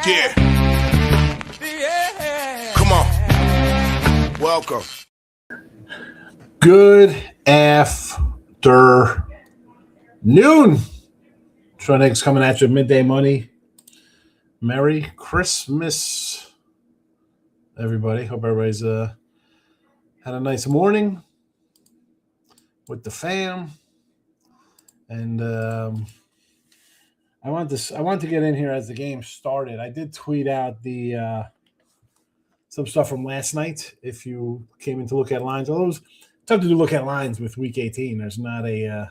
Yeah. Come on. Welcome. Good afternoon. Tronics coming at you midday money. Merry Christmas, everybody. Hope everybody's had a nice morning with the fam. And I want to get in here as the game started. I did tweet out the some stuff from last night. If you came in to look at lines, although it was tough to do look at lines with Week 18. There's not a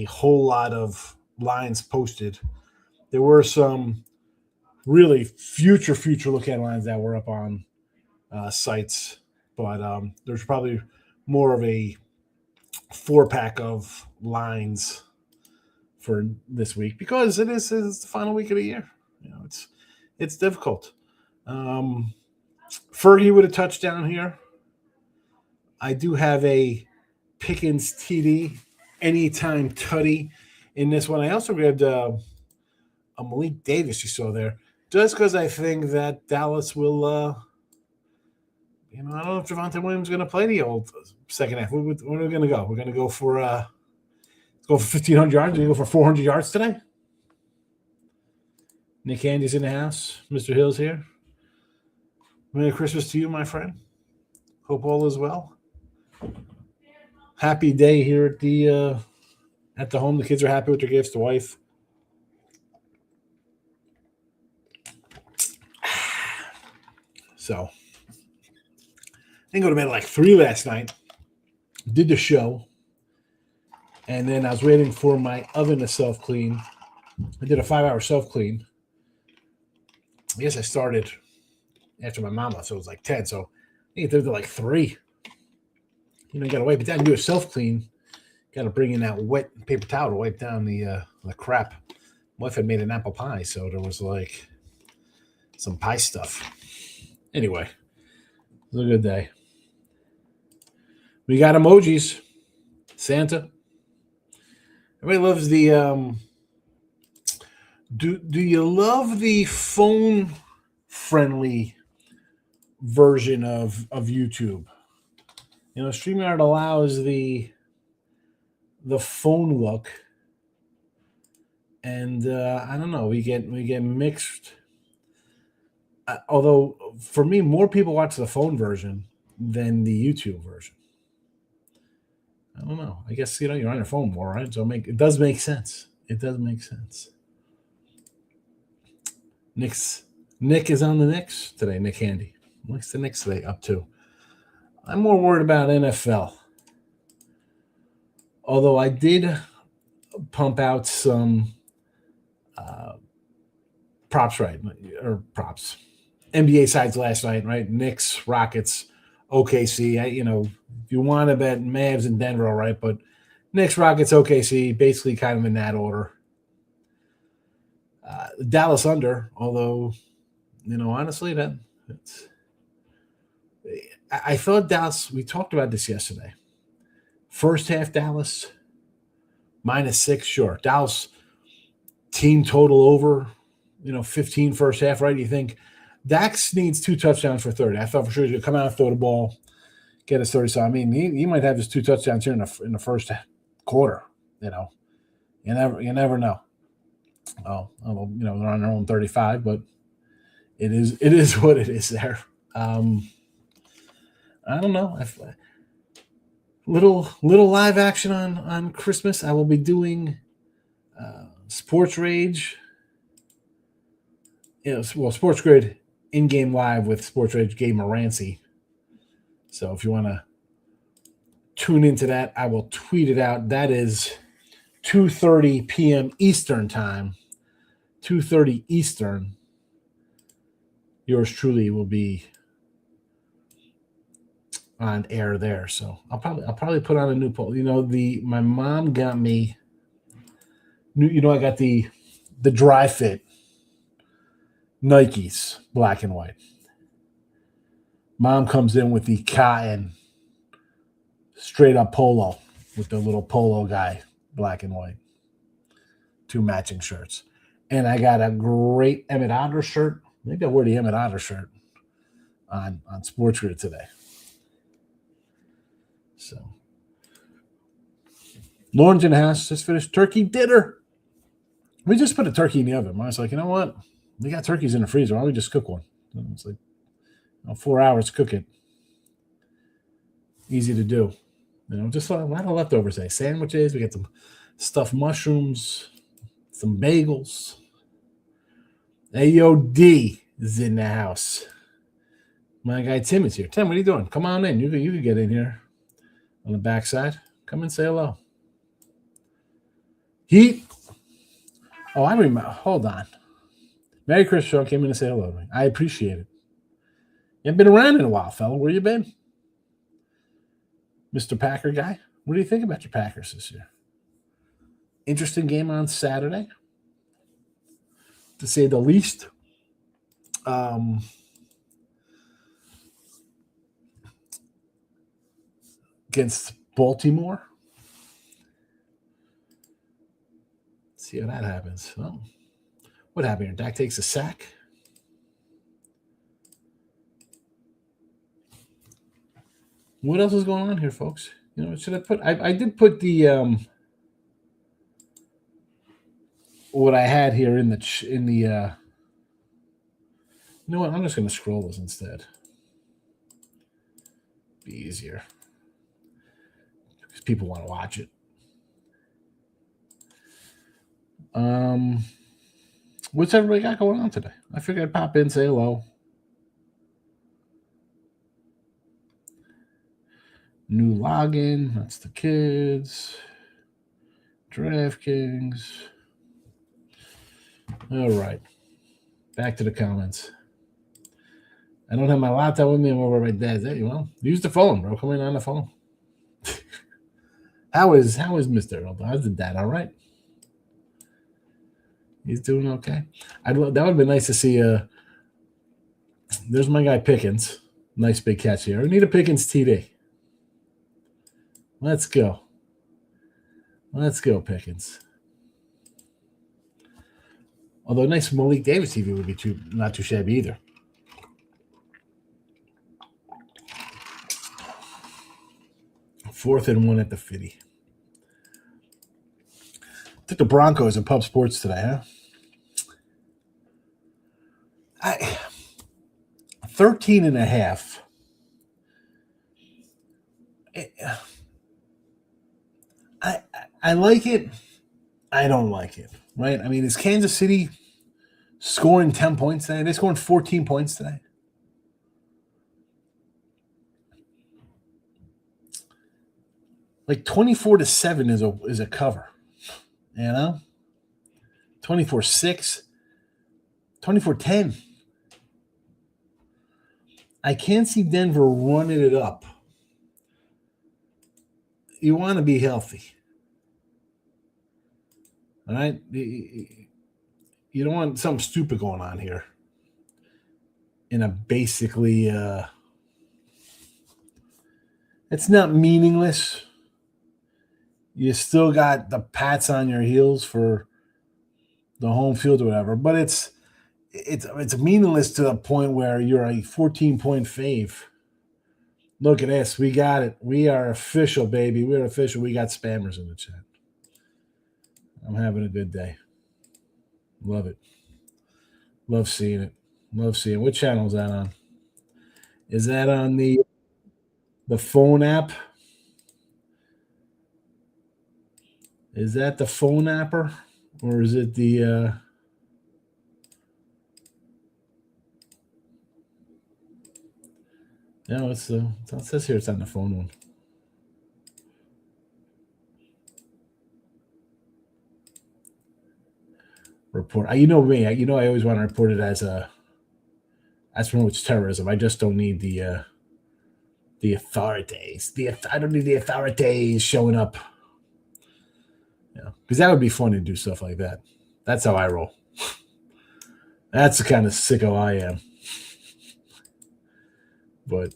whole lot of lines posted. There were some really future look at lines that were up on sites, but there's probably more of a 4-pack of lines for this week because it's the final week of the year. You know, it's difficult. Fergie with a touchdown here. I do have a Pickens TD anytime tutty in this one. I also grabbed a Malik Davis you saw there, just because I think that Dallas will, I don't know if Javonte Williams is going to play the old second half. Where are we going to go? We're going to go for 1,500 yards. We're going to go for 400 yards today. Nick Andy's in the house. Mr. Hill's here. Merry Christmas to you, my friend. Hope all is well. Happy day here at the home. The kids are happy with their gifts. The wife. So, I didn't go to bed at like 3 last night. Did the show. And then I was waiting for my oven to self-clean. I did a 5-hour self-clean. I guess I started after my mom left, so it was like 10. So, I think it did like 3. You got to wipe it down. Do a self-clean. Got to bring in that wet paper towel to wipe down the crap. My wife had made an apple pie, so there was like some pie stuff. Anyway, it was a good day. We got emojis. Santa. Everybody loves the do you love the phone-friendly version of YouTube? StreamYard allows the phone look, and I don't know. We get mixed. Although for me, more people watch the phone version than the YouTube version. I don't know. I guess you're on your phone more, right? So it does make sense. It does make sense. Nick is on the Knicks today. Nick Handy likes the Knicks today up too. I'm more worried about NFL. Although I did pump out some props, right? Or props. NBA sides last night, right? Knicks, Rockets, OKC. If you want to bet Mavs and Denver, all right, but Knicks, Rockets, OKC, basically kind of in that order. Dallas under, although, honestly, I thought Dallas, we talked about this yesterday. First half Dallas, -6, sure. Dallas team total over, 15 first half, right? You think Dax needs 2 touchdowns for 30. I thought for sure he's going to come out and throw the ball, get his 30. So, he might have his 2 touchdowns here in the first quarter, You never know. Oh, they're on their own 35, but it is what it is there. I don't know. Little live action on Christmas. I will be doing Sports Rage. Sports Grid in-game live with Sports Rage Gabe Morancy. So if you want to tune into that, I will tweet it out. That is 2:30 p.m. Eastern time. 2:30 Eastern. Yours truly will be on air there. So I'll probably put on a new poll. My mom got me. I got the dry fit Nikes, black and white. Mom comes in with the cotton, straight up polo with the little polo guy, black and white. 2 matching shirts. And I got a great Emmett Otter shirt. Maybe I'll wear the Emmett Otter shirt on Sports Grid today. So, Lauren's in the house. Just finished turkey dinner. We just put a turkey in the oven. I was like, you know what? We got turkeys in the freezer. Why don't we just cook one? And it's like 4 hours to cook it. Easy to do. Just a lot of leftovers today. Sandwiches. We got some stuffed mushrooms, some bagels. AOD is in the house. My guy Tim is here. Tim, what are you doing? Come on in. You can get in here on the backside. Come and say hello. Heat. Oh, I remember. Hold on. Merry Christmas, Sean. Came in to say hello to me. I appreciate it. You haven't been around in a while, fella. Where you been? Mr. Packer guy? What do you think about your Packers this year? Interesting game on Saturday, to say the least. Against Baltimore. Let's see how that happens. Oh, what happened here? Dak takes a sack. What else is going on here, folks? Should I put? I did put the what I had here in the. You know what? I'm just going to scroll this instead. Be easier because people want to watch it. What's everybody got going on today? I figured I'd pop in, say hello. New login. That's the kids. DraftKings. All right. Back to the comments. I don't have my laptop with me. I'm over at my dad's. Hey, well, use the phone, bro. Come in on the phone. How is Mr. Earl? How's the dad? All right. He's doing okay. That would have been nice to see. There's my guy Pickens. Nice big catch here. I need a Pickens TD. Let's go. Let's go, Pickens. Although a nice Malik Davis TV would be not too shabby either. Fourth and 1 at the 50. Took the Broncos in Pub Sports today, huh? 13 and a half. I like it. I don't like it, right? I mean, is Kansas City scoring 10 points today? They're scoring 14 points today. Like 24-7 is a cover, 24-6, 24-10. I can't see Denver running it up. You want to be healthy. All right? You don't want something stupid going on here. In a basically, it's not meaningless. You still got the pats on your heels for the home field or whatever, but it's meaningless to the point where you're a 14-point fave. Look at this. We got it. We are official, baby. We're official. We got spammers in the chat. I'm having a good day. Love it. Love seeing it. Love seeing it. What channel is that on? Is that on the phone app? Is that the phone apper? Or is it the no, it says here it's on the phone one. Report. You know me. I always want to report it as promotes terrorism. I just don't need the authorities. I don't need the authorities showing up. Because that would be fun to do stuff like that. That's how I roll. That's the kind of sicko I am. But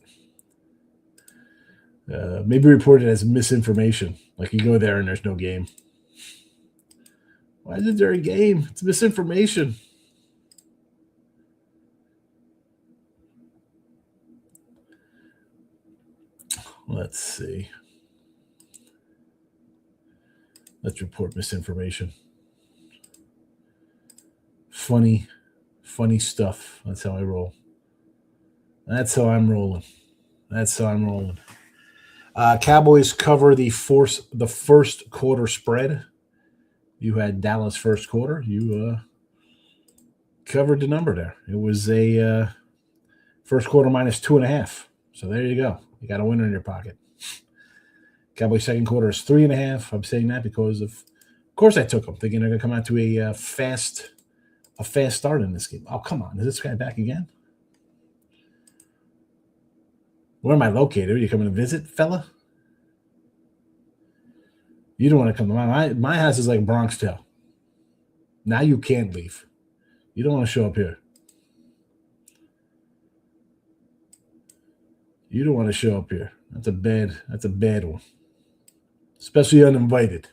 maybe report it as misinformation. Like you go there and there's no game. Why is it during game? It's misinformation. Let's see. Let's report misinformation. Funny stuff. That's how I roll. That's how I'm rolling. Cowboys cover the first quarter spread. You had Dallas first quarter. You covered the number there. It was a first quarter minus 2.5. So there you go. You got a winner in your pocket. Cowboys second quarter is 3.5. I'm saying that because of course I took them, thinking they're going to come out to a fast start in this game. Oh, come on. Is this guy back again? Where am I located? Are you coming to visit, fella? You don't want to come to my house is like Bronxtown. Now you can't leave. You don't want to show up here. You don't want to show up here. That's a bad one. Especially uninvited.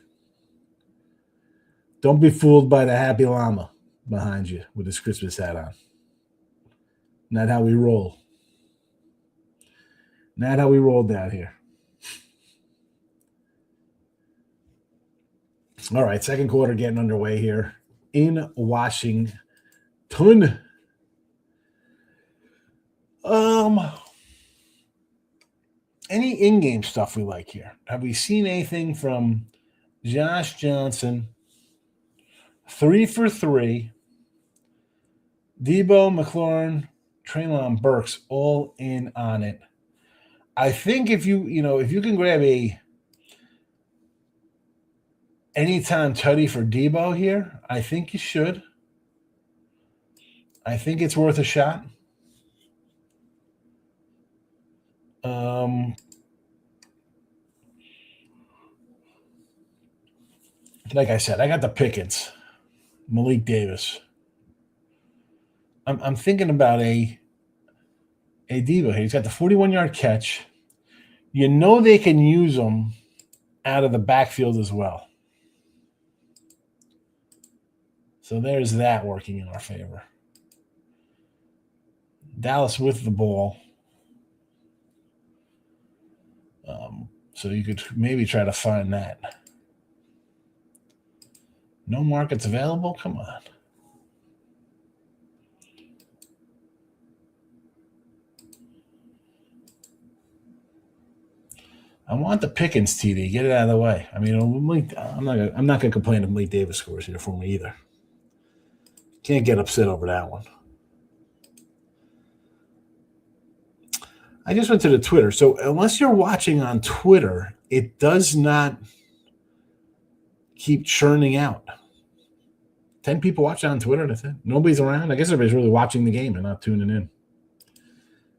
Don't be fooled by the happy llama behind you with his Christmas hat on. Not how we roll. Not how we roll down here. All right, second quarter getting underway here in Washington. Any in-game stuff we like here? Have we seen anything from Josh Johnson? 3 for 3. Debo, McLaurin, Treylon Burks all in on it. I think if you can grab a anytime tutty for Debo here, I think you should. I think it's worth a shot. Like I said, I got the Pickens, Malik Davis. I'm thinking about a Debo here. He's got the 41-yard catch. You know they can use him out of the backfield as well. So there's that working in our favor. Dallas with the ball. So you could maybe try to find that. No markets available? Come on. I want the Pickens TD. Get it out of the way. I mean, I'm not gonna complain if Malik Davis scores here for me either. Can't get upset over that one. I just went to the Twitter. So unless you're watching on Twitter, it does not keep churning out. 10 people watching on Twitter. That's it. Nobody's around. I guess everybody's really watching the game and not tuning in.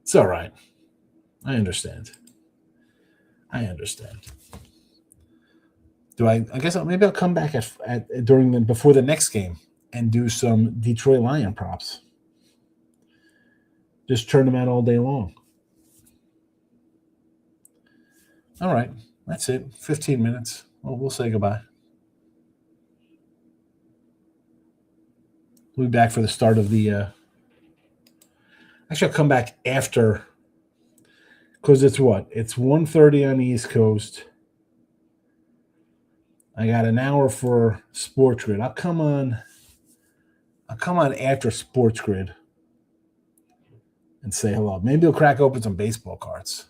It's all right. I understand. I guess maybe I'll come back before the next game and do some Detroit Lion props. Just turn them out all day long. All right, that's it. 15 minutes. Well, we'll say goodbye. We'll be back for the start of the. Actually, I'll come back after. Because it's what? It's 1:30 on the East Coast. I got an hour for Sports Grid. I'll come on after Sports Grid and say hello. Maybe I'll crack open some baseball cards.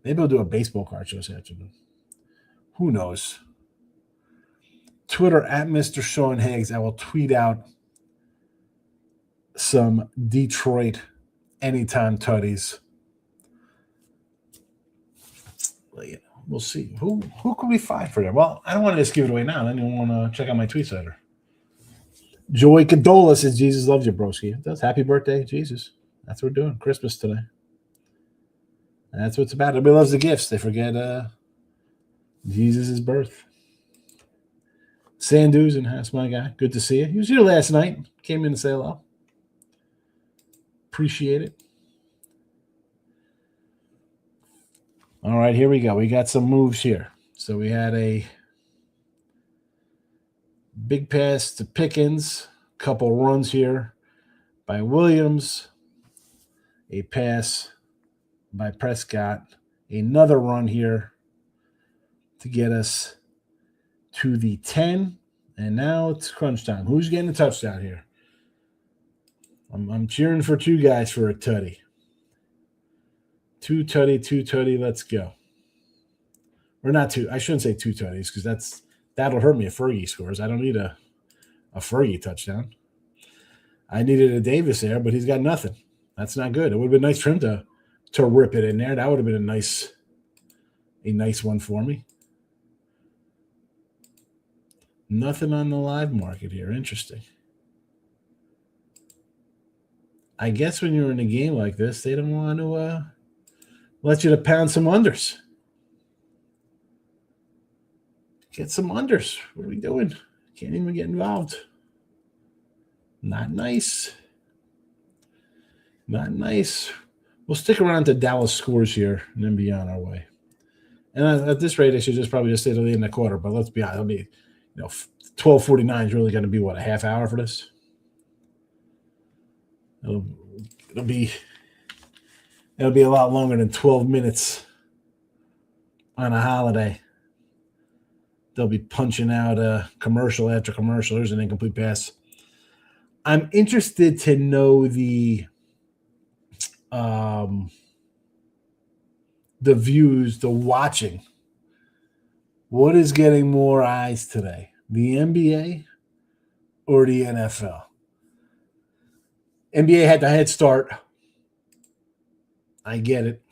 Maybe I'll do a baseball card show this afternoon. Who knows? Twitter at Mr. Sean Higgs. I will tweet out some Detroit anytime tutties. We'll see. Who could we find for that? Well, I don't want to just give it away now. Then you want to check out my tweet later. Joey Cadola says Jesus loves you, broski. It does. Happy birthday, Jesus. That's what we're doing. Christmas today. That's what it's about. Everybody loves the gifts. They forget Jesus' birth. Sanduzen, that's my guy. Good to see you. He was here last night. Came in to say hello. Appreciate it. All right, here we go. We got some moves here. So we had a Big pass to Pickens. Couple runs here by Williams. A pass by Prescott. Another run here to get us to the 10. And now it's crunch time. Who's getting a touchdown here? I'm cheering for two guys for a tutty. Two tutty, let's go. Or not two. I shouldn't say two tutties because that'll hurt me if Fergie scores. I don't need a Fergie touchdown. I needed a Davis there, but he's got nothing. That's not good. It would have been nice for him to rip it in there. That would have been a nice one for me. Nothing on the live market here. Interesting. I guess when you're in a game like this, they don't want to let you to pound some unders. Get some unders. What are we doing? Can't even get involved. Not nice. Not nice. We'll stick around to Dallas scores here and then be on our way. And at this rate, I should probably just stay to the end of the quarter. But let's be honest. It'll be, 12:49 is really going to be what, a half hour for this? It'll be a lot longer than 12 minutes on a holiday. They'll be punching out commercial after commercial. There's an incomplete pass. I'm interested to know the views, the watching. What is getting more eyes today? The NBA or the NFL? NBA had the head start. I get it.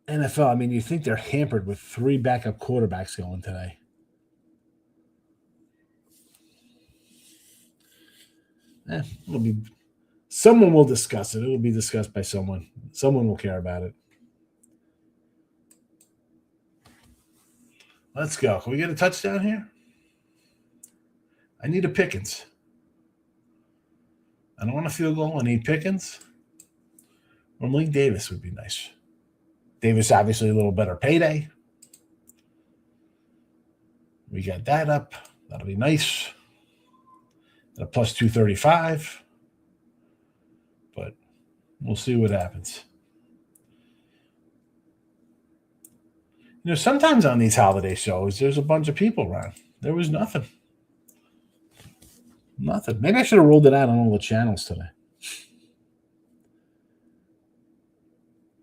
NFL, I mean, you think they're hampered with 3 backup quarterbacks going today. It'll be someone will discuss it. It'll be discussed by someone. Someone will care about it. Let's go. Can we get a touchdown here? I need a Pickens. I don't want a field goal. I need Pickens. Or Malik Davis would be nice. Davis, obviously, a little better payday. We got that up. That'll be nice. At a plus 235. But we'll see what happens. Sometimes on these holiday shows, there's a bunch of people around. There was nothing. Nothing. Maybe I should have rolled it out on all the channels today.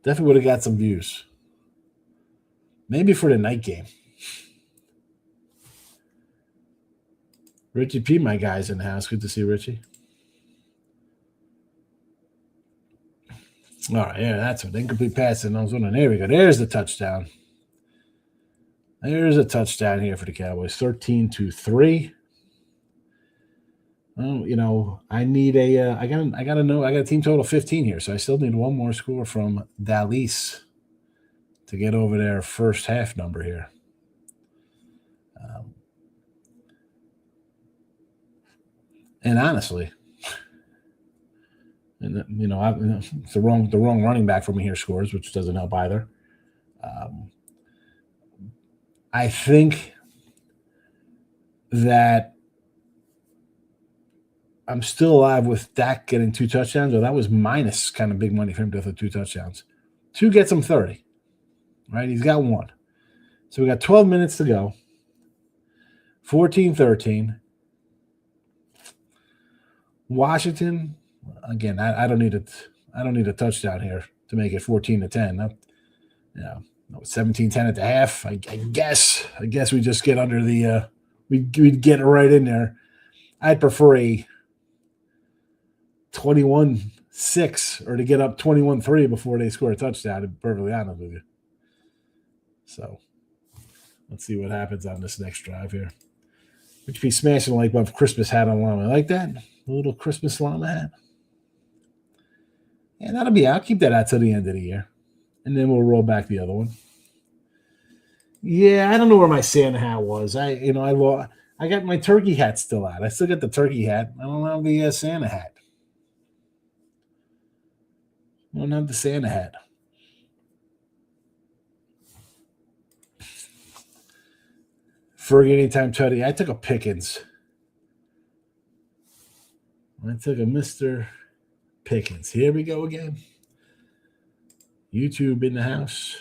Definitely would have got some views. Maybe for the night game. Richie P, my guy's in the house. Good to see Richie. All right, yeah, that's an incomplete pass. And I was wondering, there we go. There's the touchdown. There's a touchdown here for the Cowboys. 13-3. Oh, I need I got a team total 15 here, so I still need one more score from Dallas to get over their first half number here. And honestly, it's the wrong running back for me here scores, which doesn't help either. I think that I'm still alive with Dak getting 2 touchdowns. Or that was minus kind of big money for him to have 2 touchdowns. 2 gets him 30. Right? He's got 1. So we got 12 minutes to go. 14-13. Washington, again, I don't need a touchdown here to make it 14-10. 17-10 at the half. I guess we just get under the we'd get it right in there. I'd prefer a 21-6 or to get up 21-3 before they score a touchdown, to be perfectly honest with you. So let's see what happens on this next drive here. Which be smashing like my Christmas hat on llama. Like that? A little Christmas llama hat. Yeah, that'll be out. I'll keep that out till the end of the year. And then we'll roll back the other one. Yeah, I don't know where my Santa hat was. I got my turkey hat still out. I still got the turkey hat. I don't have the Santa hat. I don't have the Santa hat. Fergie anytime tutty. I took a Pickens. I took a Mr. Pickens. Here we go again. YouTube in the house.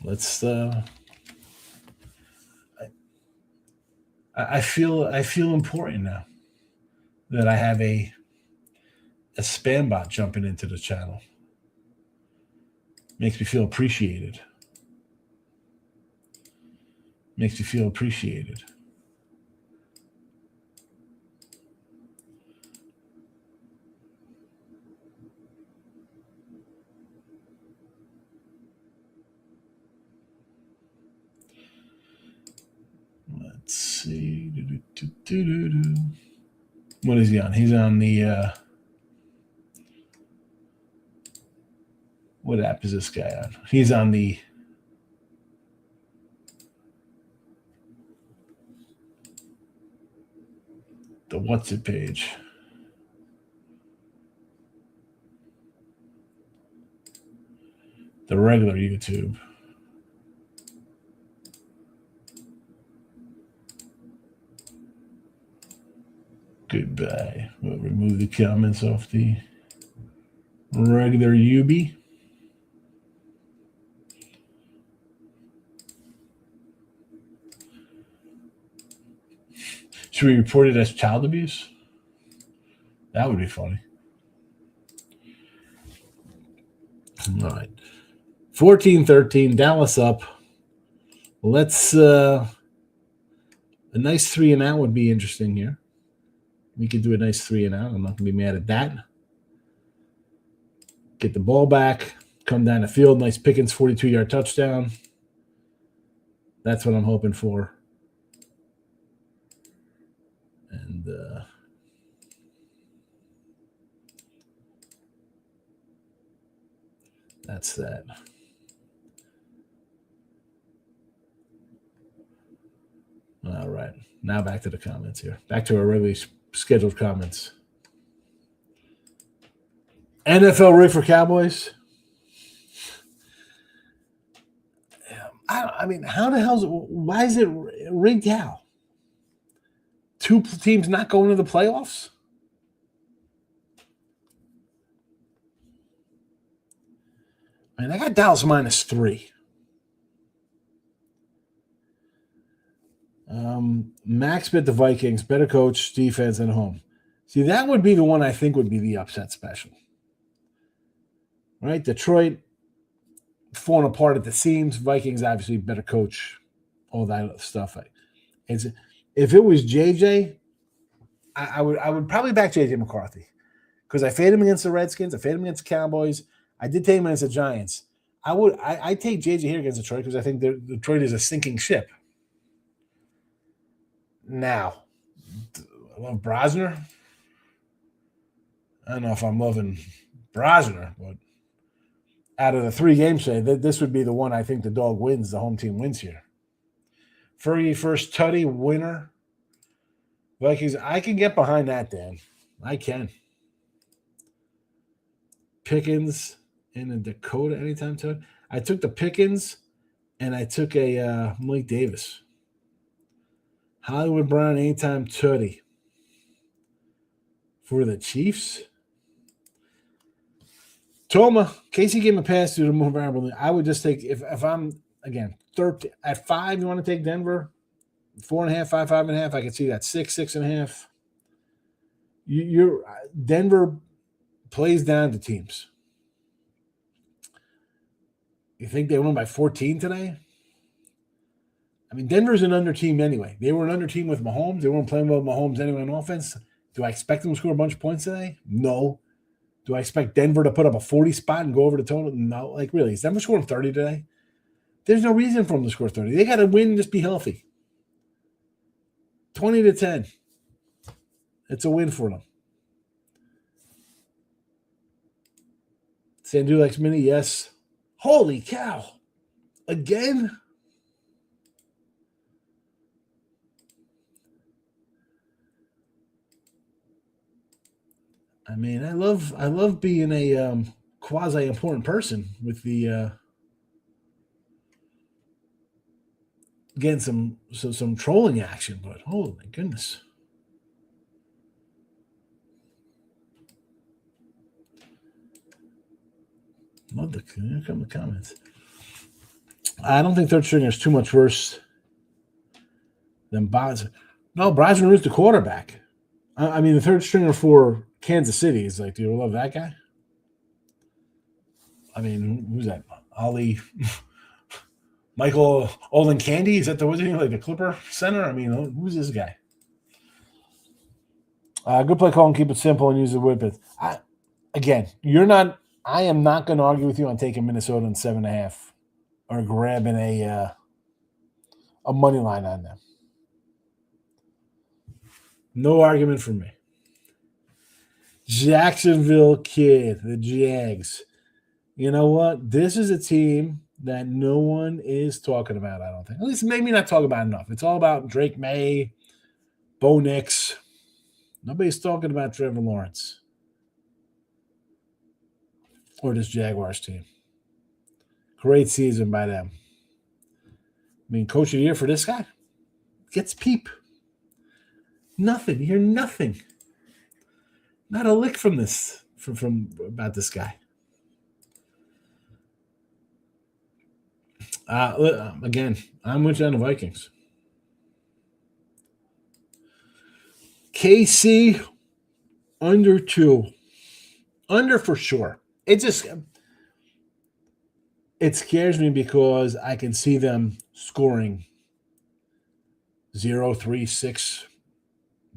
Let's I feel important now that I have a spam bot jumping into the channel. Makes me feel appreciated. Makes me feel appreciated. Let's see. What is he on? He's on the what app is this guy on? He's on the what's it page. The regular YouTube. Goodbye. We'll remove the comments off the regular UB. Should we report it as child abuse? That would be funny. All right. 14-13, Dallas up. Let's a nice 3-and-out would be interesting here. We could do a nice 3-and-out. I'm not going to be mad at that. Get the ball back, come down the field. Nice Pickens 42-yard touchdown. That's what I'm hoping for. And that's that. All right. Now back to the comments here. Back to our regularly scheduled comments. NFL rig for Cowboys. I mean, how the hell why is it rigged how? 2 teams not going to the playoffs? I mean, I got Dallas -3. Max bet the Vikings, better coach, defense, and home. See, that would be the one I think would be the upset special. Right? Detroit falling apart at the seams. Vikings, obviously, better coach, all that stuff. If it was JJ, I would probably back JJ McCarthy because I fade him against the Redskins. I fade him against the Cowboys. I did take him against the Giants. I take JJ here against Detroit because I think Detroit is a sinking ship. Now, I love Brosner. I don't know if I'm loving Brosner, but out of the 3 games today, this would be the one I think the dog wins. The home team wins here. Fergie first tutty winner. Vikings, I can get behind that, Dan. I can. Pickens in the Dakota anytime tutty. I took the Pickens, and I took a Mike Davis. Hollywood Brown anytime tutty for the Chiefs. Toma, Casey gave him a pass to the more variable. I would just take if I'm again 13 at 5. You want to take Denver 4.5, 5, 5.5. I can see that 6, 6.5. You're Denver plays down to teams. You think they won by 14 today? I mean, Denver's an under team anyway. They were an under team with Mahomes. They weren't playing well with Mahomes anyway on offense. Do I expect them to score a bunch of points today? No. Do I expect Denver to put up a 40 spot and go over the total? No. Like, really, is Denver scoring 30 today? There's no reason for them to score 30. They got to win and just be healthy. 20-10. It's a win for them. Sandu likes mini, yes. Holy cow. Again? I mean, I love being a quasi important person with the getting some trolling action, but holy goodness. Love here come the comments. I don't think third stringer is too much worse than Boston. No, Boston is the quarterback. I mean, the third stringer for Kansas City is like, do you love that guy? I mean, who's that? Ollie, Michael Olin Candy? Is that the wizard, like the Clipper center? I mean, who's this guy? Good play call and keep it simple and use the whippets. Again, I am not going to argue with you on taking Minnesota in 7.5 or grabbing a money line on them. No argument from me. Jacksonville Kid, the Jags. You know what? This is a team that no one is talking about, I don't think. At least maybe not talking about enough. It's all about Drake May, Bo Nix. Nobody's talking about Trevor Lawrence or this Jaguars team. Great season by them. I mean, coach of the year for this guy gets peep. Nothing. You hear nothing. Not a lick from this, from about this guy. Again, I'm with you on the Vikings. KC under 2. Under for sure. It scares me because I can see them scoring 0, 3, 6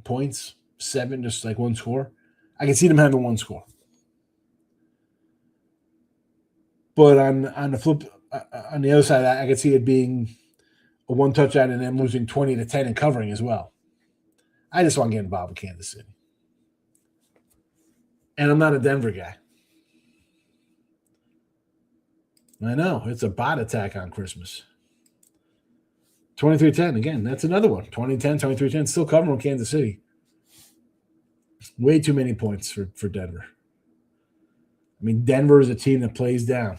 points, 7, just like one score. I can see them having one score. But on the flip, on the other side, I could see it being a one touchdown and then losing 20-10 and covering as well. I just want to get involved with Kansas City. And I'm not a Denver guy. I know. It's a bot attack on Christmas. 23-10. Again, that's another one. 20-10, 23-10. Still covering Kansas City. Way too many points for Denver. I mean, Denver is a team that plays down.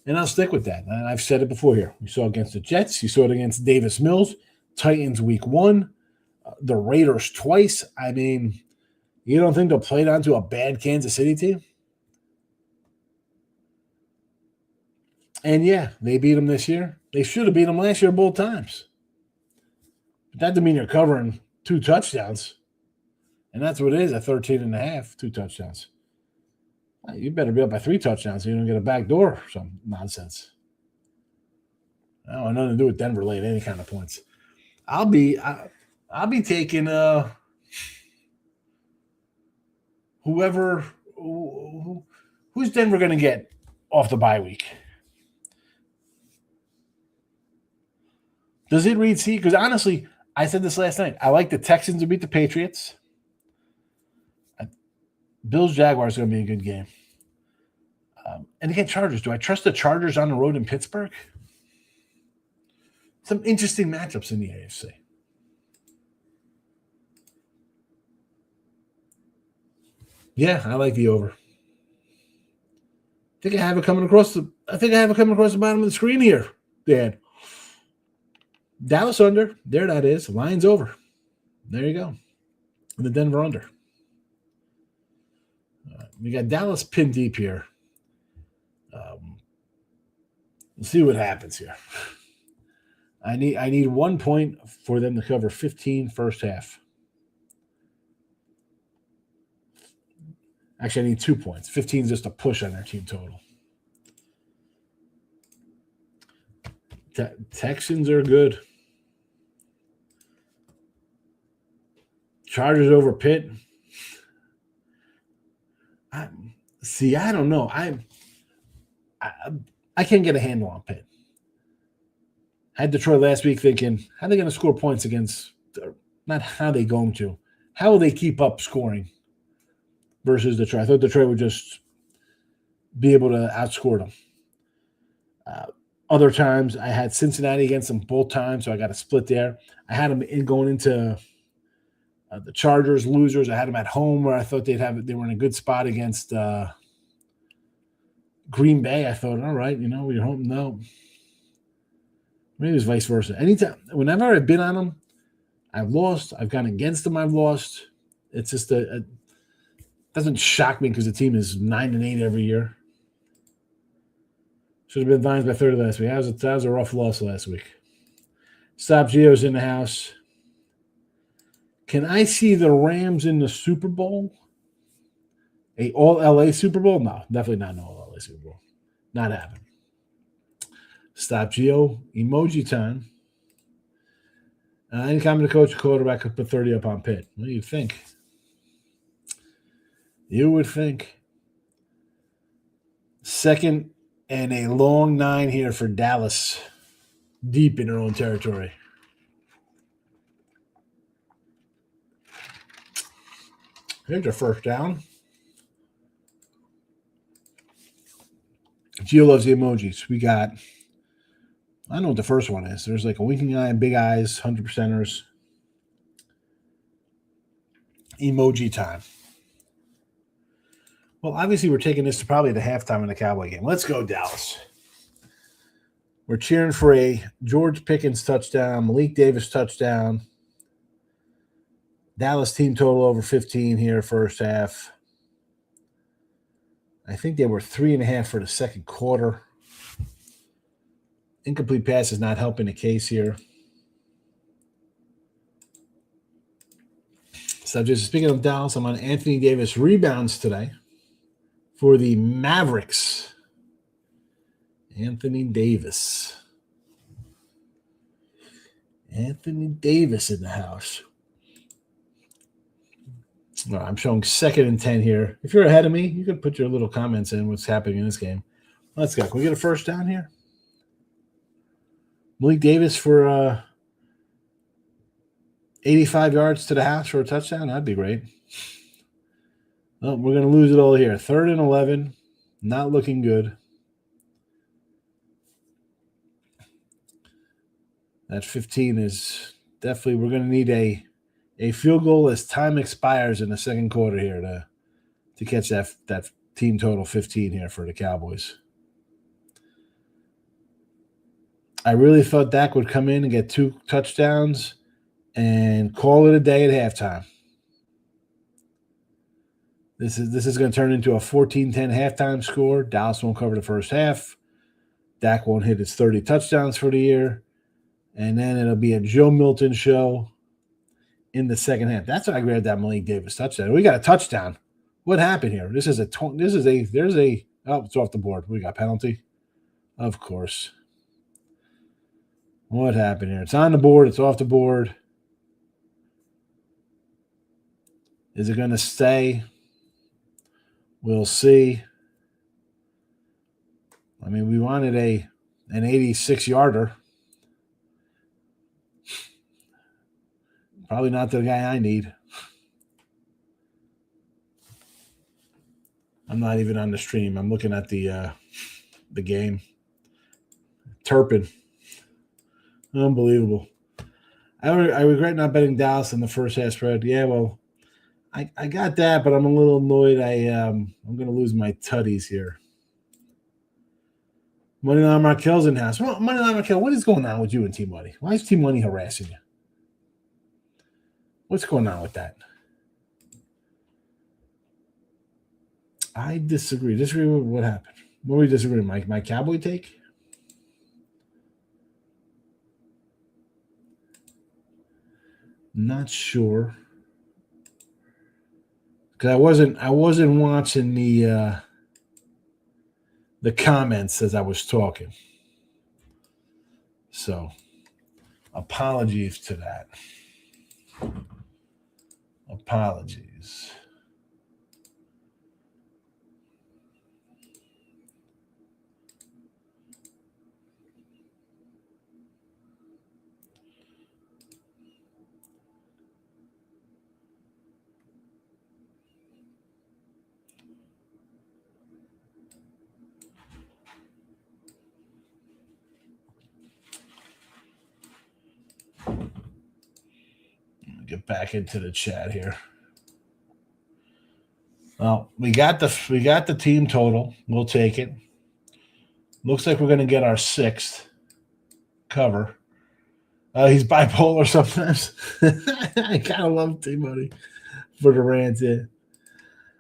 And I'll stick with that. And I've said it before here. You saw it against the Jets. You saw it against Davis Mills. Titans week 1. The Raiders twice. I mean, you don't think they'll play down to a bad Kansas City team? And yeah, they beat them this year. They should have beat them last year both times. But that doesn't mean you're covering 2 touchdowns. And that's what it is at 13.5, 2 touchdowns. You better be up by 3 touchdowns so you don't get a back door or some nonsense. I don't have nothing to do with Denver late any kind of points. I'll be taking whoever who's Denver going to get off the bye week. Does it read C? Because honestly, I said this last night. I like the Texans to beat the Patriots. Bills Jaguars is going to be a good game. And again, Chargers. Do I trust the Chargers on the road in Pittsburgh? Some interesting matchups in the AFC. Yeah, I like the over. I think I have it coming across the bottom of the screen here, Dan. Dallas under. There that is. Lions over. There you go. The Denver under. We got Dallas pinned deep here. We'll see what happens here. I need 1 point for them to cover 15 first half. Actually, I need 2 points. 15 is just a push on their team total. Texans are good. Chargers over Pitt. I don't know. I can't get a handle on Pitt. I had Detroit last week thinking, how are they going to score points against – not how they going to. How will they keep up scoring versus Detroit? I thought Detroit would just be able to outscore them. Other times, I had Cincinnati against them both times, so I got a split there. I had them going into the Chargers losers. I had them at home where I thought they were in a good spot against Green Bay. I thought, all right, you're home. No. Maybe it's vice versa. Anytime, whenever I've been on them, I've lost. I've gone against them. I've lost. It's just it doesn't shock me because the team is 9-8 every year. Should have been Vines by 30 last week. That was a rough loss last week. Stop Gio's in the house. Can I see the Rams in the Super Bowl? A all-LA Super Bowl? No, definitely not an all-LA Super Bowl. Not happening. Stop Gio. Emoji time. Anytime the coach or quarterback could put 30 up on Pitt. What do you think? You would think. Second and a long 9 here for Dallas. Deep in their own territory. Here's their first down. Gio loves the emojis. We got, I don't know what the first one is. There's like a winking eye and big eyes, 100%ers. Emoji time. Well, obviously we're taking this to probably the halftime in the Cowboy game. Let's go, Dallas. We're cheering for a George Pickens touchdown, Malik Davis touchdown. Dallas team total over 15 here first half. I think they were 3.5 for the second quarter. Incomplete pass is not helping the case here. So just speaking of Dallas, I'm on Anthony Davis rebounds today for the Mavericks. Anthony Davis. Anthony Davis in the house. All right, I'm showing 2nd and 10 here. If you're ahead of me, you can put your little comments in what's happening in this game. Let's go. Can we get a first down here? Malik Davis for 85 yards to the house for a touchdown? That'd be great. Oh, we're going to lose it all here. 3rd and 11. Not looking good. That 15 is definitely, we're going to need a field goal as time expires in the second quarter here to catch that team total 15 here for the Cowboys. I really thought Dak would come in and get 2 touchdowns and call it a day at halftime. This is going to turn into a 14-10 halftime score. Dallas won't cover the first half. Dak won't hit his 30 touchdowns for the year. And then it'll be a Joe Milton show in the second half. That's why I grabbed that Malik Davis touchdown. We got a touchdown. What happened here? There's it's off the board. We got penalty. Of course. What happened here? It's on the board. It's off the board. Is it going to stay? We'll see. I mean, we wanted an 86-yarder. Probably not the guy I need. I'm not even on the stream. I'm looking at the game. Turpin. Unbelievable. I regret not betting Dallas in the first half spread. Yeah, well, I got that, but I'm a little annoyed. I'm going to lose my tutties here. Moneyline Markel's in the house. Well, Moneyline Markel, what is going on with you and Team Money? Why is Team Money harassing you? What's going on with that? I disagree. Disagree with what happened. What do we disagree with? My Cowboy take? Not sure. Because I wasn't watching the comments as I was talking. So apologies to that. Apologies. Get back into the chat here. Well, we got the team total. We'll take it. Looks like we're going to get our 6th. cover. He's bipolar sometimes. I kind of love T-Money for the rant. Yeah.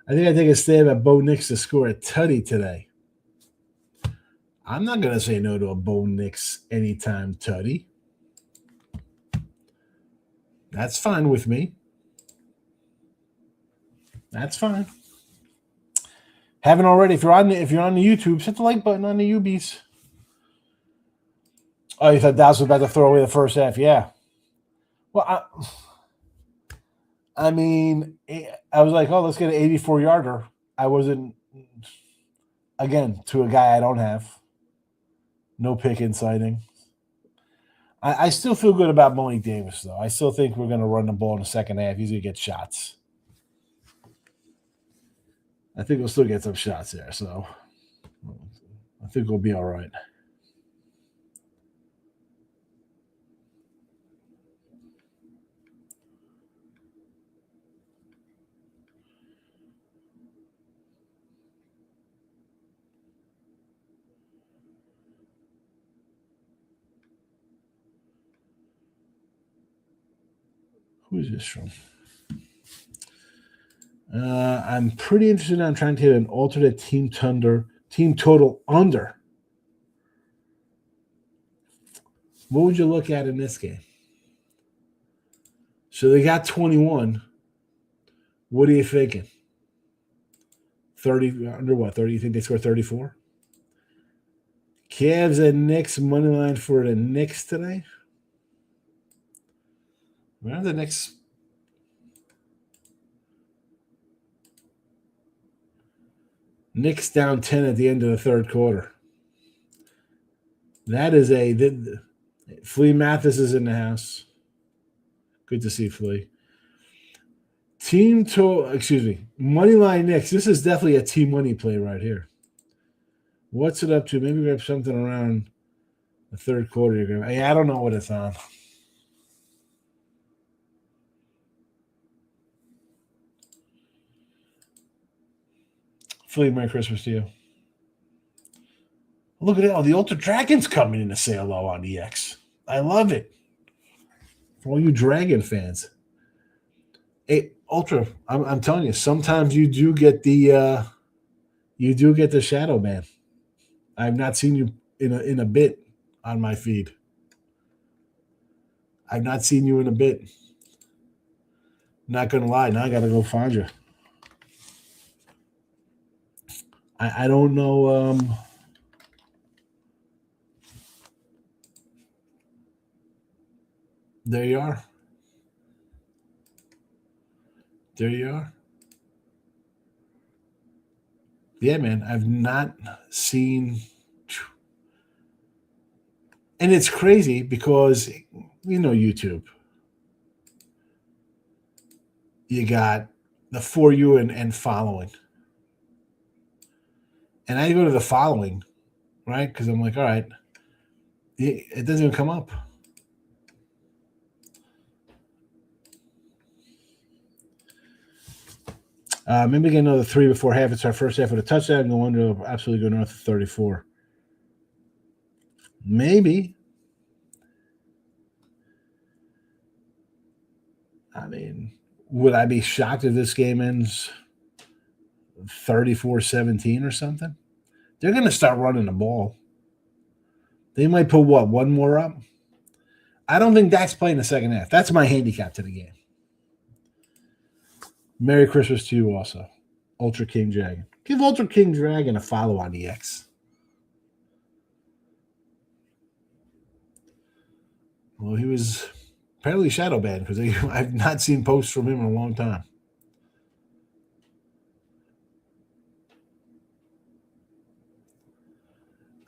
I think I take a stab at Bo Nix to score a tutty today. I'm not going to say no to a Bo Nix anytime tutty. That's fine with me. That's fine. Haven't already. If you're on the YouTube, hit the like button on the UBs. Oh, you thought Dallas was about to throw away the first half? Yeah. Well, I mean, I was like, oh, let's get an 84-yarder. I wasn't, again, to a guy I don't have. No pick inciting. I still feel good about Malik Davis, though. I still think we're going to run the ball in the second half. He's going to get shots. I think we'll still get some shots there, so I think we'll be all right. Who is this from? I'm pretty interested in trying to hit an alternate team total under. What would you look at in this game? So they got 21. What are you thinking? 30 under what? 30? You think they score 34? Cavs and Knicks money line for the Knicks today. Where are the Knicks? Knicks down 10 at the end of the third quarter. That is Flea Mathis is in the house. Good to see Flea. Moneyline Knicks. This is definitely a team money play right here. What's it up to? Maybe we have something around the third quarter. I don't know what it's on. Flea, Merry Christmas to you. Look at it. Oh, the Ultra Dragon's coming in to say hello on EX. I love it. For all you Dragon fans. Hey, Ultra, I'm telling you, sometimes you do get the shadow ban. I've not seen you in a bit on my feed. I've not seen you in a bit. Not gonna lie, now I gotta go find you. I don't know. There you are. There you are. Yeah, man, I've not seen. And it's crazy because, YouTube. You got the For You and following. And I go to the following, right? Because I'm like, all right, it doesn't even come up. Maybe get another 3 before half. It's our first half with a touchdown and go under, absolutely go north of 34. Maybe. I mean, would I be shocked if this game ends 34-17 or something? They're going to start running the ball. They might put, one more up? I don't think Dak's playing the second half. That's my handicap to the game. Merry Christmas to you also, Ultra King Dragon. Give Ultra King Dragon a follow on EX. Well, he was apparently shadow banned because I've not seen posts from him in a long time.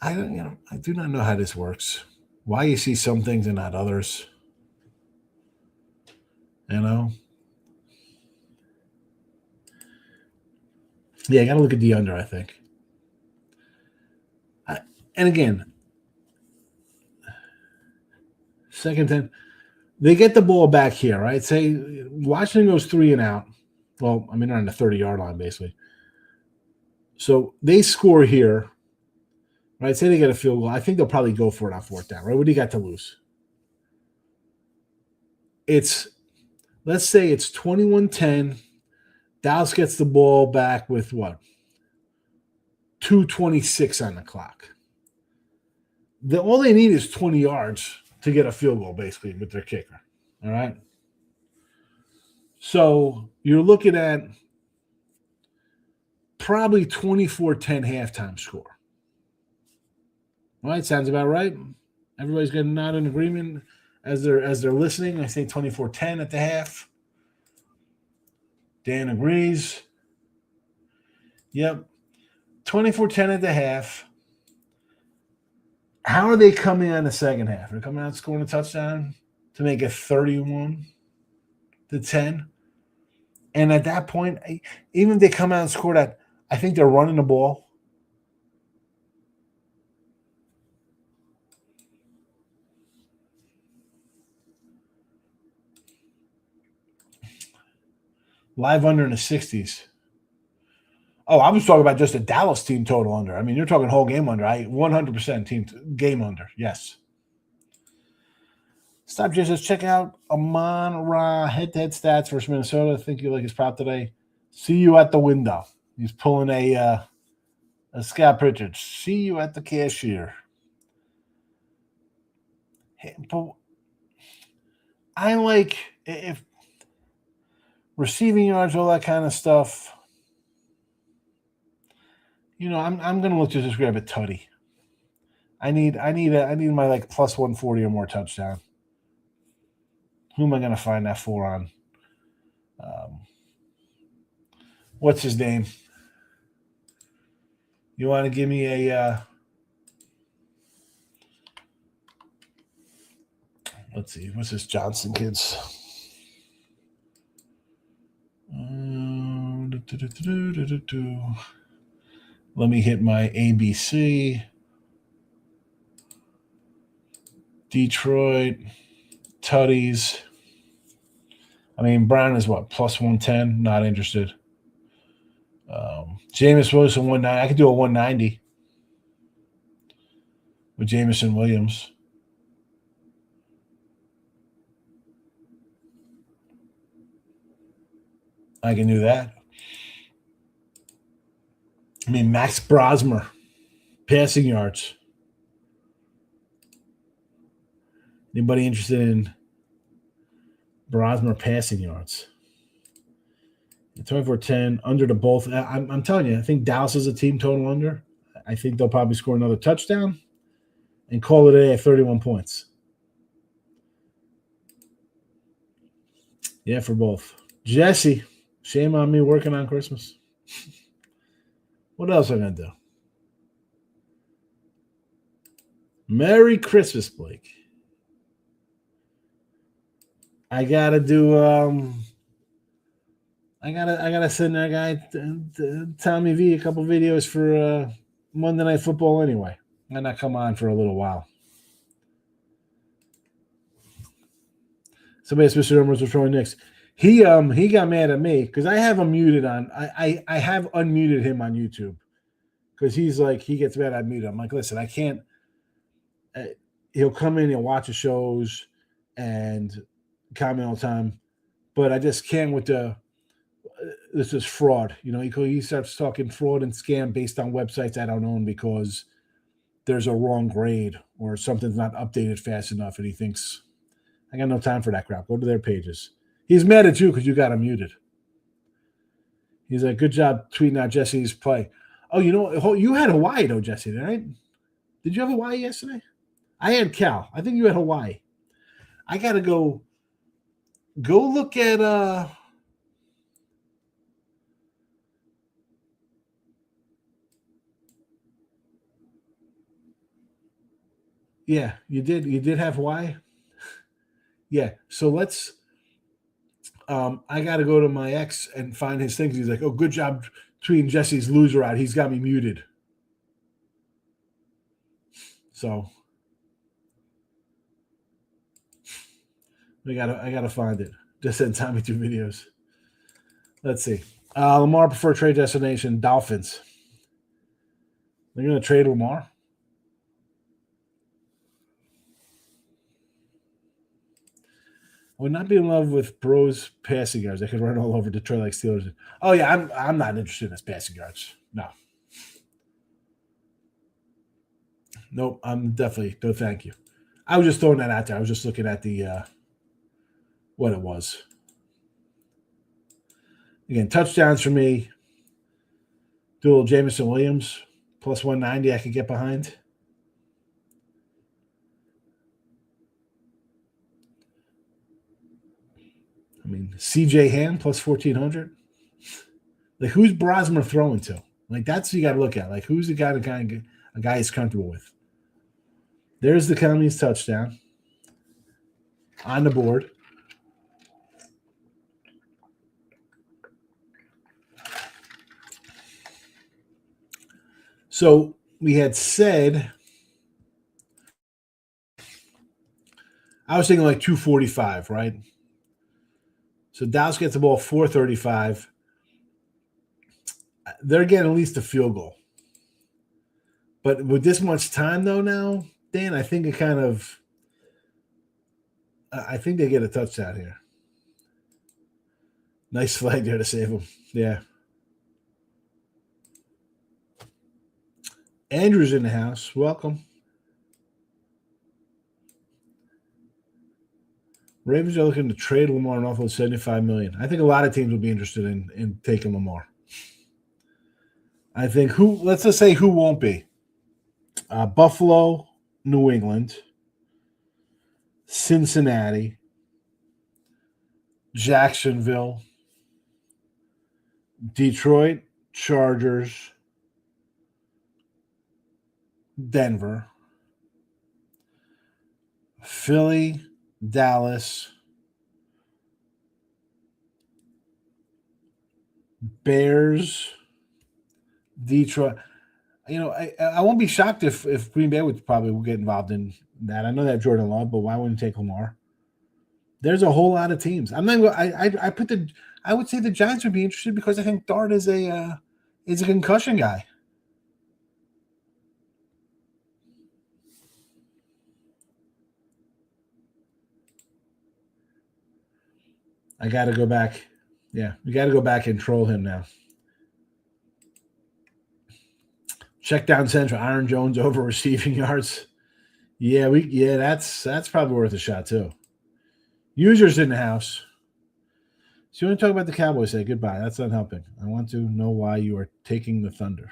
I do not know how this works. Why you see some things and not others. Yeah, I got to look at the under, I think. And again, second 10, they get the ball back here, right? Say Washington goes 3 and out. Well, I mean, they're on the 30-yard line, basically. So they score here. Right? Say they get a field goal. I think they'll probably go for it on fourth down. Right? What do you got to lose? Let's say it's 21-10. Dallas gets the ball back with what? 2:26 on the clock. All they need is 20 yards to get a field goal, basically, with their kicker. All right? So you're looking at probably 24-10 halftime score. All right, sounds about right. Everybody's got a nod in agreement as they're listening. I say 24-10 at the half. Dan agrees. Yep. 24-10 at the half. How are they coming on the second half? They're coming out scoring a touchdown to make it 31-10. And at that point, even if they come out and score that, I think they're running the ball. Live under in the 60s. Oh, I was talking about just a Dallas team total under. I mean, you're talking whole game under. 100% team game under. Yes. Stop just check out Amon Ra head-to-head stats versus Minnesota. I think you like his prop today. See you at the window. He's pulling a Scott Pritchard. See you at the cashier. But I like if receiving yards, all that kind of stuff. You know, I'm gonna look to just grab a tutty. I need my like plus 140 or more touchdown. Who am I gonna find that for on? What's his name? You want to give me a? Let's see. What's this Johnson kids? Let me hit my ABC. Detroit, Tutties. I mean, Brown is what? Plus 110. Not interested. Jameis Wilson, 190. I could do a 190 with Jameson Williams. I can do that. I mean, Max Brosmer, passing yards. Anybody interested in Brosmer passing yards? 24-10, under to both. I'm telling you, I think Dallas is a team total under. I think they'll probably score another touchdown and call it a day at 31 points. Yeah, for both. Jesse, shame on me working on Christmas. What else am I going to do? Merry Christmas, Blake. I got to do I gotta send that guy Tommy V a couple videos for Monday Night Football anyway. Might not come on for a little while. Somebody asked Mr. Numbers was throwing Knicks. He got mad at me because I have him muted on. I have unmuted him on YouTube because he's like he gets mad at me. I'm like, listen, I can't. He'll come in and watch the shows and comment all the time, but I just can't with the. This is fraud. You know, he starts talking fraud and scam based on websites I don't own because there's a wrong grade or something's not updated fast enough, and he thinks I got no time for that crap. Go to their pages. He's mad at you because you got him muted. He's like, good job tweeting out Jesse's play. Oh, you know, you had Hawaii though, Jesse, right? Did you have Hawaii yesterday? I had Cal. I think you had Hawaii. I gotta go look at yeah, you did. You did have Hawaii? Yeah. So let's I got to go to my ex and find his things. He's like, oh, good job tweeting Jesse's loser out. He's got me muted. So I gotta find it. Just send Tommy 2 videos. Let's see. Lamar preferred trade destination, Dolphins. They're going to trade Lamar? I would not be in love with Bros passing yards. I could run all over Detroit like Steelers. Oh yeah, I'm not interested in his passing yards. No. Nope, I'm definitely no thank you. I was just throwing that out there. I was just looking at the what it was. Again, touchdowns for me. Do a little Jameson Williams plus 190 I could get behind. I mean, CJ Ham plus 1,400. Like, who's Brosmer throwing to? Like, that's what you got to look at. Like, who's the guy a guy he's comfortable with? There's the Cummings touchdown on the board. So we had said, I was thinking like 245, right? So Dallas gets the ball 435. They're getting at least a field goal. But with this much time, though, now, Dan, I think I think they get a touchdown here. Nice flag there to save them. Yeah. Andrew's in the house. Welcome. Ravens are looking to trade Lamar and offload $75 million. I think a lot of teams would be interested in taking Lamar. I think let's just say who won't be. Buffalo, New England, Cincinnati, Jacksonville, Detroit, Chargers, Denver, Philly, Dallas, Bears, Detroit. I won't be shocked if Green Bay would probably get involved in that. I know they have Jordan Love, but why wouldn't take Lamar? There's a whole lot of teams. I'm not. I would say the Giants would be interested because I think Dart is a concussion guy. I got to go back. Yeah, we got to go back and troll him now. Check down central. Aaron Jones over receiving yards. Yeah, that's probably worth a shot too. Users in the house. So you want to talk about the Cowboys? Say goodbye. That's not helping. I want to know why you are taking the Thunder.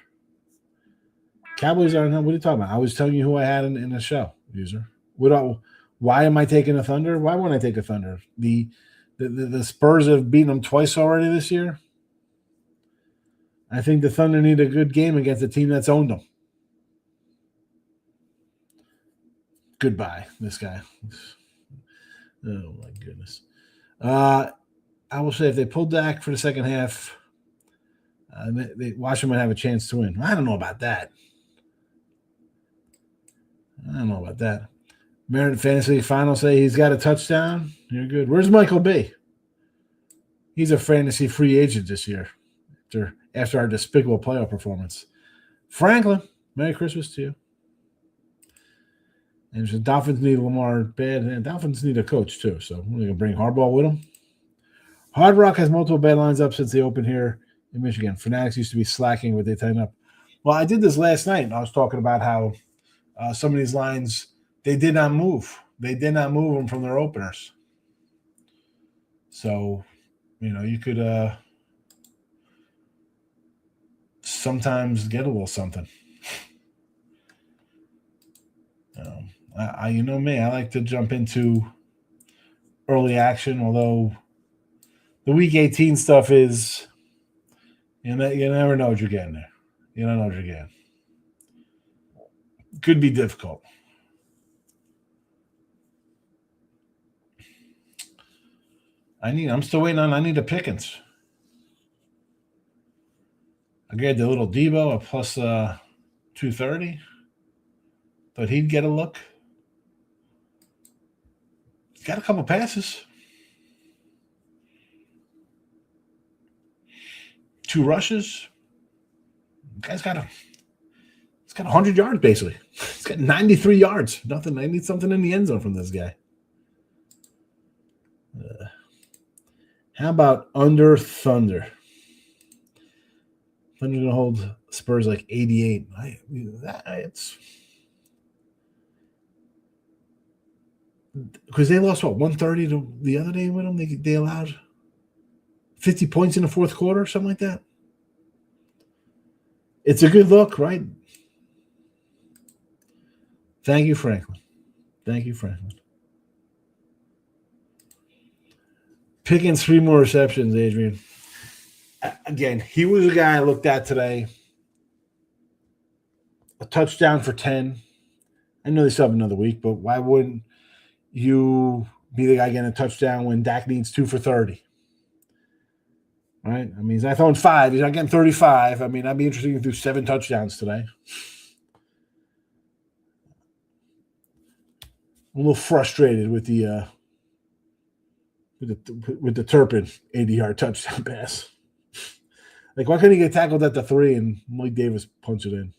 Cowboys aren't. What are you talking about? I was telling you who I had in the show. User. Why am I taking the Thunder? Why won't I take the Thunder? The Spurs have beaten them twice already this year. I think the Thunder need a good game against a team that's owned them. Goodbye, this guy. Oh, my goodness. I will say if they pull Dak for the second half, Washington might have a chance to win. I don't know about that. Merit Fantasy League Final say he's got a touchdown. You're good. Where's Michael B? He's a fantasy free agent this year after our despicable playoff performance. Franklin, Merry Christmas to you. And the Dolphins need Lamar bad, and Dolphins need a coach too. So we're going to bring Harbaugh with them. Hard Rock has multiple bad lines up since they opened here in Michigan. Fanatics used to be slacking, but they tighten up. Well, I did this last night, and I was talking about how some of these lines, they did not move. They did not move them from their openers. So, you could sometimes get a little something. You know me, I like to jump into early action, although the Week 18 stuff is, you never know what you're getting there. You don't know what you're getting. Could be difficult. I'm still waiting on, I need a Pickens. I got the little Debo at plus 230. Thought he'd get a look. He's got a couple passes. 2 rushes. Guy's got 100 yards basically. He's got 93 yards. Nothing. I need something in the end zone from this guy. How about under Thunder? Thunder's going to hold Spurs like 88. It's because they lost, 130 to the other day with them? They allowed 50 points in the fourth quarter, something like that. It's a good look, right? Thank you, Franklin. Pickens 3 more receptions, Adrian. Again, he was a guy I looked at today. A touchdown for 10. I know they still have another week, but why wouldn't you be the guy getting a touchdown when Dak needs 2 for 30? Right? I mean, he's not throwing 5. He's not getting 35. I mean, I'd be interested in through 7 touchdowns today. I'm a little frustrated with the Turpin 80-yard touchdown pass. Like, why couldn't he get tackled at the 3 and Mike Davis punch it in?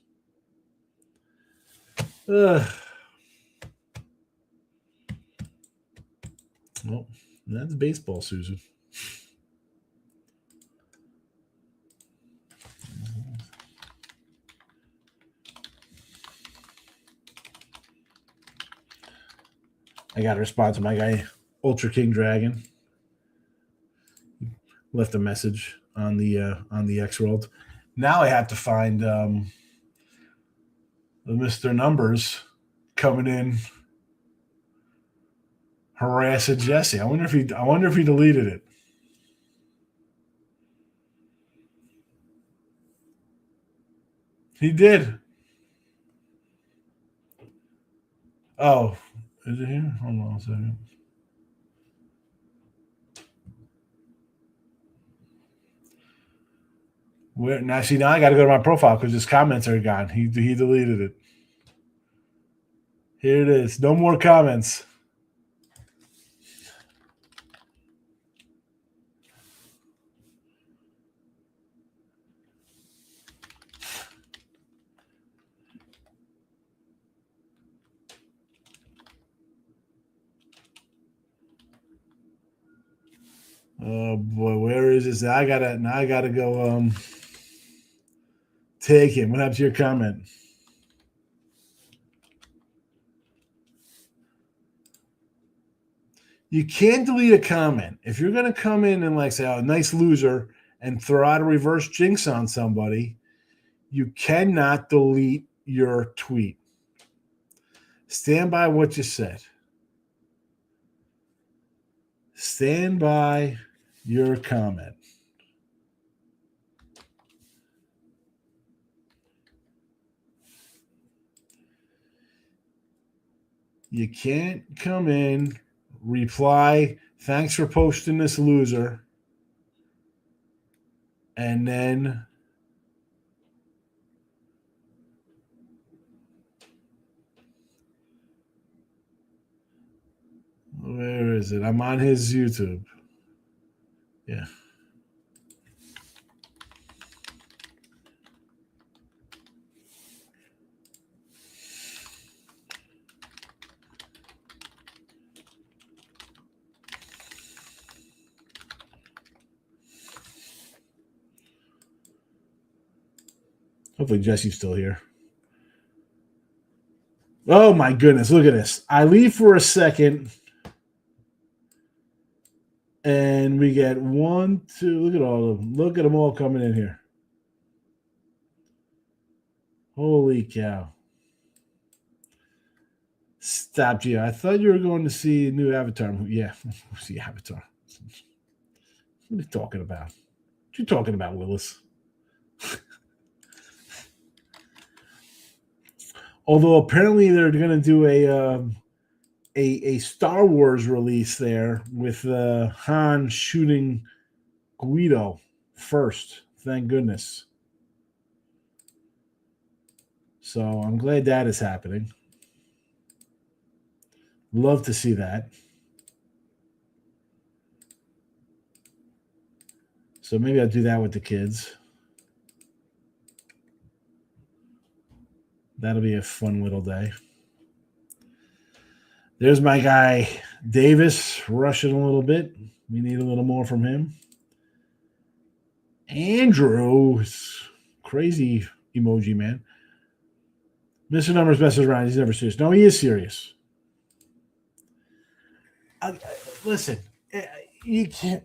Well, that's baseball, Susan. I got to respond to my guy, Ultra King Dragon. Left a message on the X World. Now I have to find the Mr. Numbers coming in harassing Jesse. I wonder if he deleted it. He did. Oh, is it here? Hold on a second. Now I got to go to my profile because his comments are gone. He deleted it. Here it is. No more comments. Oh boy, where is this? I gotta go take him. What happened to your comment? You can't delete a comment. If you're gonna come in and like say, "Oh, nice loser," and throw out a reverse jinx on somebody, you cannot delete your tweet. Stand by what you said. Stand by your comment. You can't come in, reply, "Thanks for posting this, loser," and then where is it? I'm on his YouTube. Yeah. Hopefully Jesse's still here. Oh my goodness, look at this. I leave for a second. And we get 1, 2. Look at all of them. Look at them all coming in here. Holy cow. Stop, Gio. I thought you were going to see a new Avatar movie. Yeah, see Avatar. What are you talking about? What you talking about, Willis? Although apparently they're going to do a Star Wars release there with Han shooting Guido first. Thank goodness. So I'm glad that is happening. Love to see that. So maybe I'll do that with the kids. That'll be a fun little day. There's my guy, Davis, rushing a little bit. We need a little more from him. Andrew, crazy emoji, man. Mr. Numbers messes around. He's never serious. No, he is serious. Listen, you can't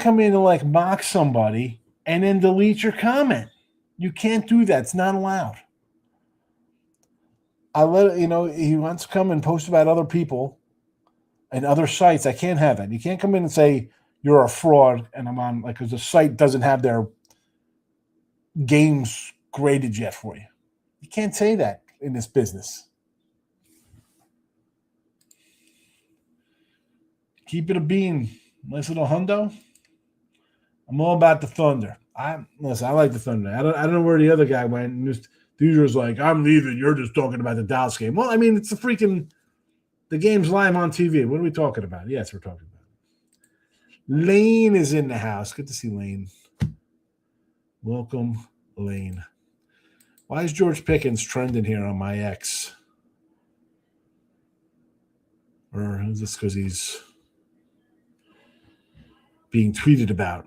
come in and like mock somebody and then delete your comment. You can't do that. It's not allowed. He wants to come and post about other people and other sites. I can't have that. You can't come in and say you're a fraud and I'm on because the site doesn't have their games graded yet for you. You can't say that in this business. Keep it a bean. Nice little hundo. I'm all about the Thunder. I like the Thunder. I don't know where the other guy went. The usual was like, I'm leaving. You're just talking about the Dallas game. Well, I mean, it's the game's live on TV. What are we talking about? Yes, we're talking about it. Lane is in the house. Good to see Lane. Welcome, Lane. Why is George Pickens trending here on my X? Or is this because he's being tweeted about?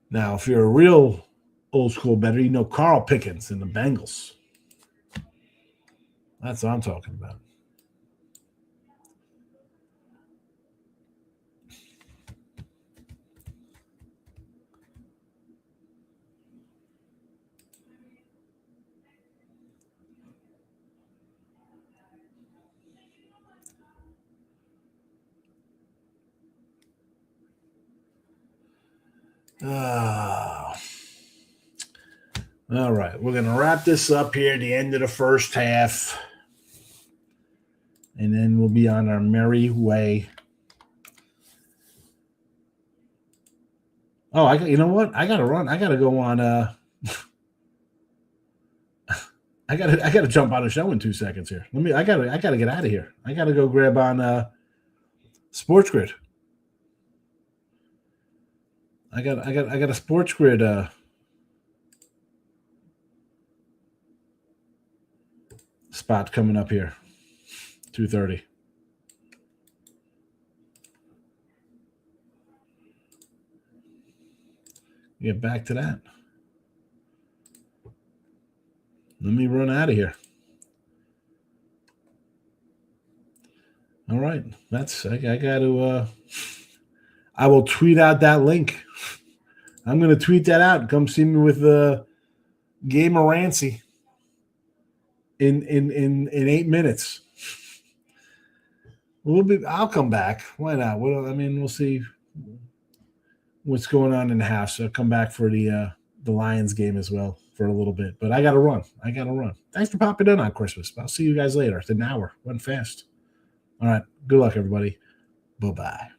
Now, if you're a real old school bettor, you know Carl Pickens and the Bengals. That's what I'm talking about. All right, we're going to wrap this up here at the end of the first half, and then we'll be on our merry way. Oh, you know what? I got to run. I got to go on. I got to jump on a show in 2 seconds here. I got to get out of here. I got to go grab on Sports Grid. I got a Sports Grid spot coming up here, 2:30. Get back to that. Let me run out of here. All right, I got to. I will tweet out that link. I'm going to tweet that out. Come see me with Game of Rancy in 8 minutes. I'll come back. Why not? We'll see what's going on in the house. I'll come back for the Lions game as well for a little bit. But I got to run. Thanks for popping in on Christmas. I'll see you guys later. It's an hour. Went fast. All right. Good luck, everybody. Bye-bye.